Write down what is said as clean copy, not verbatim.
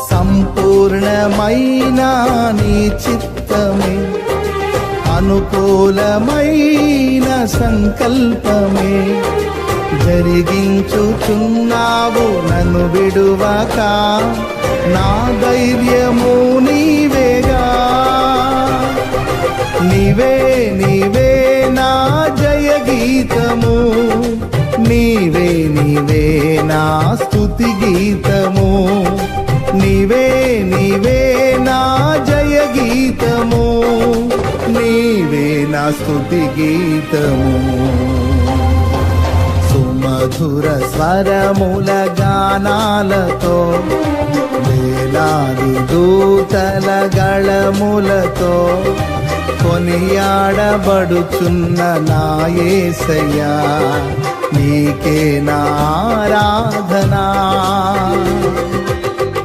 సంపూర్ణమైన నీ చిత్తమే, అనుకూలమైన సంకల్పమే జరిగించుచున్నావు నన్ను విడువక. నా ధైర్యము నీవేగా, నీవే నీవే నా జయ గీతము, నీవే నీవే నా స్తుతి గీతము, నీవే నీవే నా జయ గీతము, నీవే నా స్తుతి గీతము. సుమధుర స్వరముల గానాలతో, వేలాది దూతల గళములతో కొనియాడబడుచున్న నా యేసయ్యా, నీకే నా ఆరాధనా.